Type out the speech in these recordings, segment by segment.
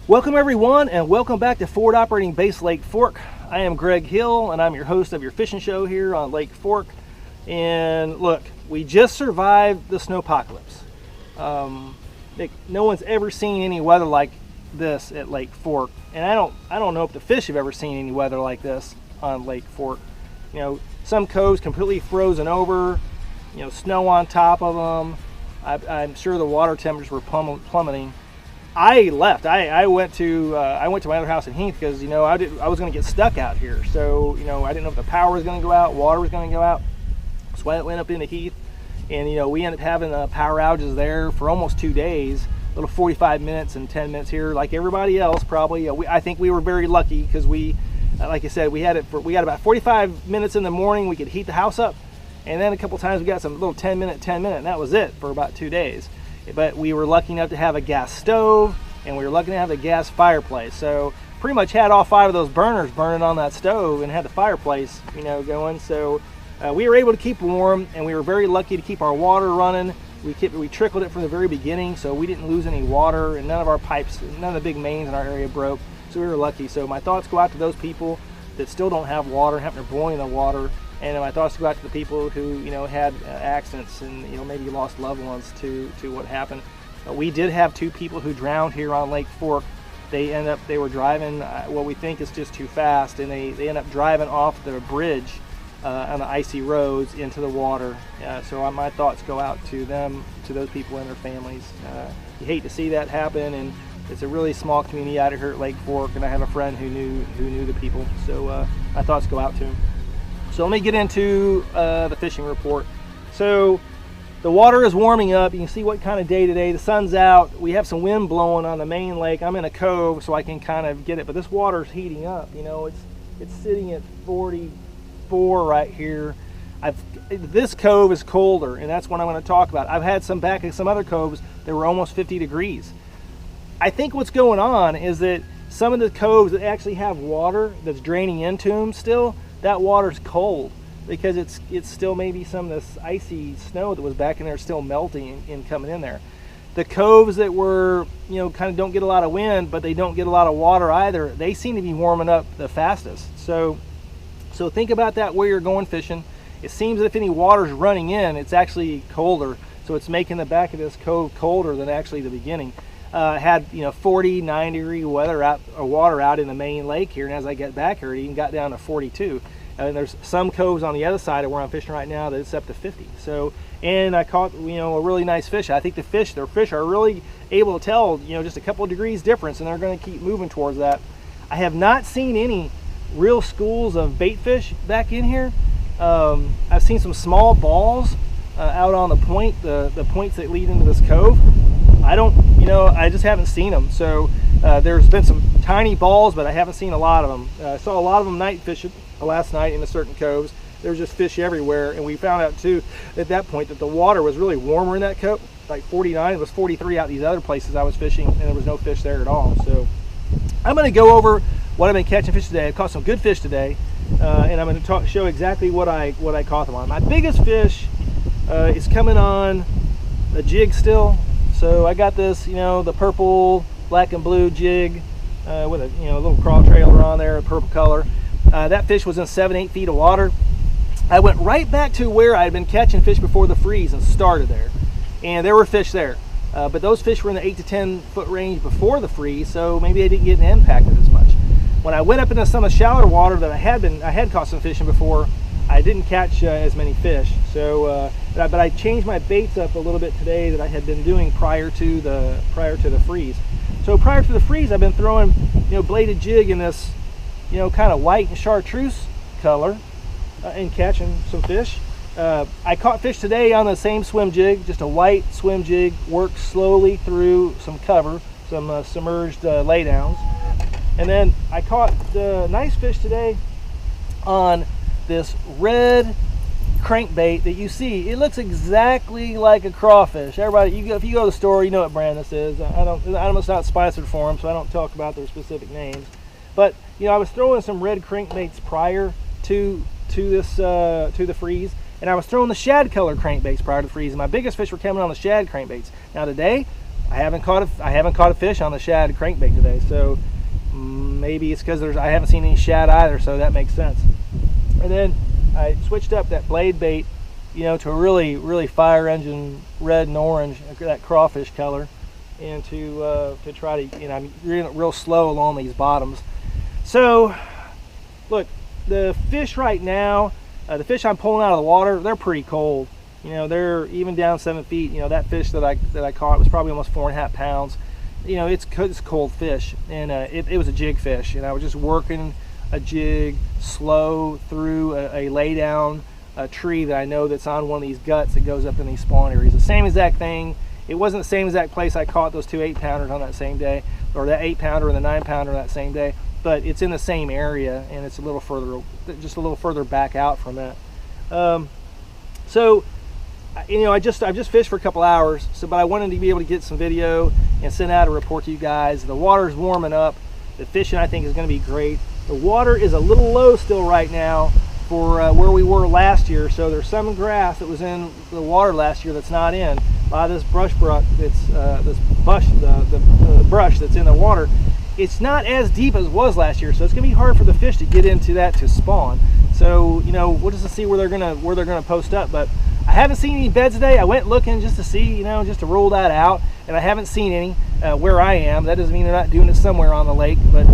Welcome everyone, and welcome back to Forward Operating Base Lake Fork. I am Greg Hill, and I'm your host of your fishing show here on Lake Fork. And look, we just survived the snowpocalypse. No one's ever seen any weather like this at Lake Fork, and I don't know if the fish have ever seen any weather like this on Lake Fork. You know, some coves completely frozen over. You know, snow on top of them. I'm sure the water temperatures were plummeting. I left. I went to my other house in Heath because, you know, I was going to get stuck out here. So, you know, I didn't know if the power was going to go out, water was going to go out. So I went up into Heath, and, you know, we ended up having power outages there for almost 2 days. A little 45 minutes and 10 minutes here, like everybody else probably. I think we were very lucky because we, like I said, we got about 45 minutes in the morning. We could heat the house up, and then a couple times we got some little 10 minute, and that was it for about 2 days. But we were lucky enough to have a gas stove, and we were lucky to have a gas fireplace. So pretty much had all 5 of those burners burning on that stove and had the fireplace, you know, going. So we were able to keep warm, and we were very lucky to keep our water running. We trickled it from the very beginning, so we didn't lose any water, and none of our pipes, none of the big mains in our area broke. So we were lucky. So my thoughts go out to those people that still don't have water, having to boil in the water. And my thoughts go out to the people who, you know, had accidents and, you know, maybe lost loved ones to what happened. We did have 2 people who drowned here on Lake Fork. They were driving what we think is just too fast, and they ended up driving off the bridge on the icy roads into the water. So my thoughts go out to them, to those people and their families. You hate to see that happen, and it's a really small community out here at Lake Fork, and I have a friend who knew the people. So my thoughts go out to him. So let me get into the fishing report. So the water is warming up. You can see what kind of day today. The sun's out. We have some wind blowing on the main lake. I'm in a cove, so I can kind of get it. But this water's heating up. You know, it's sitting at 44 right here. This cove is colder, and that's what I'm going to talk about. I've had some back in some other coves that were almost 50 degrees. I think what's going on is that some of the coves that actually have water that's draining into them still, that water's cold because it's still maybe some of this icy snow that was back in there still melting and coming in there. The coves that were, you know, kind of don't get a lot of wind, but they don't get a lot of water either, they seem to be warming up the fastest. So think about that where you're going fishing. It seems as if any water's running in, it's actually colder. So it's making the back of this cove colder than actually the beginning. Had, you know, 49 degree water out in the main lake here, and as I get back here, it even got down to 42. And there's some coves on the other side of where I'm fishing right now that it's up to 50. So, and I caught, you know, a really nice fish. I think their fish are really able to tell, you know, just a couple of degrees difference, and they're going to keep moving towards that. I have not seen any real schools of bait fish back in here. I've seen some small balls out on the point, the points that lead into this cove. I just haven't seen them. So there's been some tiny balls, but I haven't seen a lot of them. I saw a lot of them night fishing last night in the certain coves. There's just fish everywhere, and we found out too at that point that the water was really warmer in that cove, like 49. It was 43 out these other places I was fishing, and there was no fish there at all. So I'm going to go over what I've been catching fish today. I've caught some good fish today, and I'm going to show exactly what I caught them on. My biggest fish is coming on a jig still. So I got this, you know, the purple, black and blue jig with a, you know, a little crawl trailer on there, a purple color. That fish was in 7-8 feet of water. I went right back to where I had been catching fish before the freeze and started there. And there were fish there. But those fish were in the 8 to 10 foot range before the freeze, so maybe they didn't get impacted as much. When I went up into some of the shallower water that I had caught some fish in before, I didn't catch as many fish. So, but I changed my baits up a little bit today that I had been doing prior to the freeze. So prior to the freeze, I've been throwing, you know, bladed jig in this, you know, kind of white and chartreuse color, and catching some fish. I caught fish today on the same swim jig, just a white swim jig, worked slowly through some cover, some submerged laydowns. And then I caught nice fish today on this red crankbait that you see. It looks exactly like a crawfish. Everybody, if you go to the store, you know what brand this is. I'm not sponsored for them, so I don't talk about their specific names. But, you know, I was throwing some red crankbaits prior to the freeze, and I was throwing the shad color crankbaits prior to the freeze, and my biggest fish were coming on the shad crankbaits. Now today, I haven't caught a fish on the shad crankbait today. So maybe it's because I haven't seen any shad either, so that makes sense. And then I switched up that blade bait, to a really fire engine red and orange, that crawfish color, and to try to, I'm real slow along these bottoms. So look, the fish right now, the fish I'm pulling out of the water, they're pretty cold. They're even down 7 feet. That fish that I caught was probably almost 4.5 pounds. It's cold fish, and it was a jig fish, and I was just working a jig slow through a lay down tree that I know that's on one of these guts that goes up in these spawn areas. The same exact thing. It wasn't the same exact place I caught those 2 8-pounders on that same day, or that 8-pounder and the 9-pounder that same day, but it's in the same area, and it's just a little further back out from that. So I've just fished for a couple hours, but I wanted to be able to get some video and send out a report to you guys. The water's warming up. The fishing, I think, is going to be great. The water is a little low still right now for where we were last year, so there's some grass that was in the water last year that's not in. A lot of this brush the brush that's in the water, it's not as deep as it was last year, so it's going to be hard for the fish to get into that to spawn. So we'll just see where they're gonna post up. But I haven't seen any beds today. I went looking just to see, just to rule that out, and I haven't seen any where I am. That doesn't mean they're not doing it somewhere on the lake, but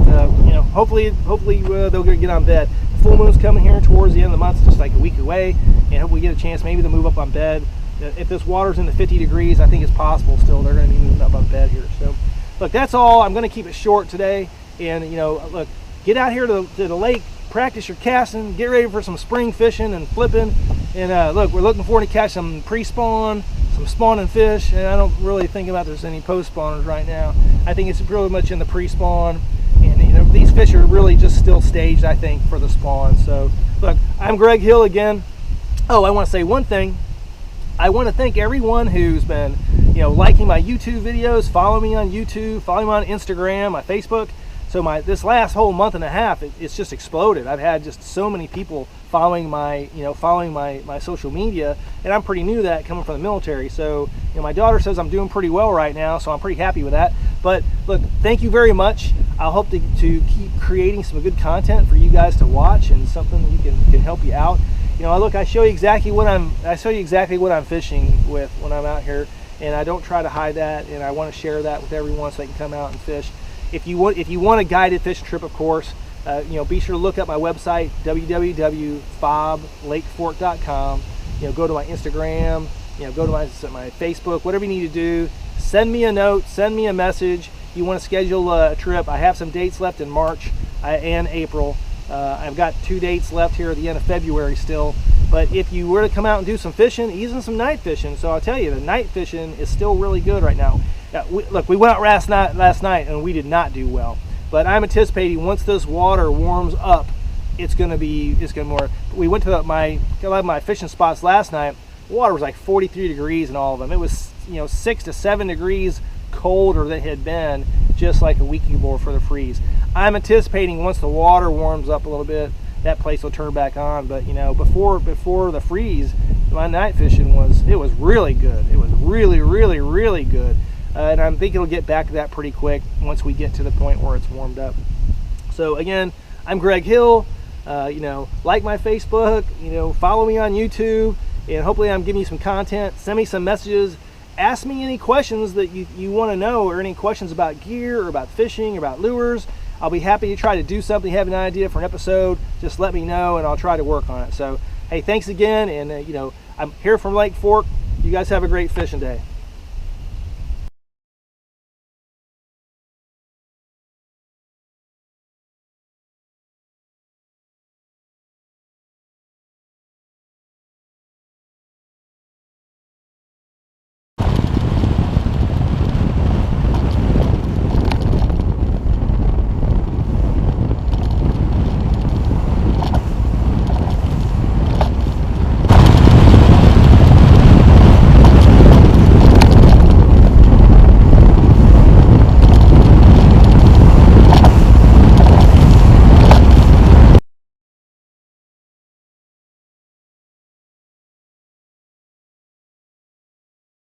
hopefully they'll get on bed. The full moon's coming here towards the end of the month. It's just like a week away, and hope we get a chance maybe to move up on bed. If this water's in the 50 degrees, I think it's possible still they're going to be moving up on bed here. So look, that's all. I'm going to keep it short today, and look, get out here to the lake, practice your casting, get ready for some spring fishing and flipping, and look, we're looking forward to catch some pre-spawn, some spawning fish, and I don't really think about there's any post-spawners right now. I think it's really much in the pre-spawn, and these fish are really just still staged, I think, for the spawn. So look, I'm Greg Hill again. Oh, I want to say one thing. I want to thank everyone who's been liking my YouTube videos, follow me on YouTube, follow me on Instagram, my Facebook. So this last whole month and a half, it's just exploded. I've had just so many people following my social media, and I'm pretty new to that, coming from the military. So my daughter says I'm doing pretty well right now, so I'm pretty happy with that. But look, thank you very much. I'll hope to keep creating some good content for you guys to watch, and something that can help you out. Look, I show you exactly what I'm fishing with when I'm out here, and I don't try to hide that, and I want to share that with everyone so they can come out and fish. If you want a guided fishing trip, of course, be sure to look up my website, www.foblakefort.com. Go to my Instagram, go to my Facebook, whatever you need to do. Send me a note, send me a message. You want to schedule a trip? I have some dates left in March and April. I've got 2 dates left here at the end of February still. But if you were to come out and do some fishing, even some night fishing, so I'll tell you, the night fishing is still really good right now. Look, we went out last night and we did not do well. But I'm anticipating once this water warms up, it's gonna more. We went to my fishing spots last night. Water was like 43 degrees in all of them. It was 6 to 7 degrees colder than it had been just like a week before for the freeze. I'm anticipating once the water warms up a little bit, that place will turn back on. But before the freeze, my night fishing was really good. It was really good. And I think it'll get back to that pretty quick once we get to the point where it's warmed up. So again, I'm Greg Hill. Like my Facebook, follow me on YouTube, and hopefully I'm giving you some content. Send me some messages. Ask me any questions that you want to know, or any questions about gear or about fishing or about lures. I'll be happy to try to do something. Have an idea for an episode, just let me know and I'll try to work on it. So hey, thanks again, and I'm here from Lake Fork. You guys have a great fishing day.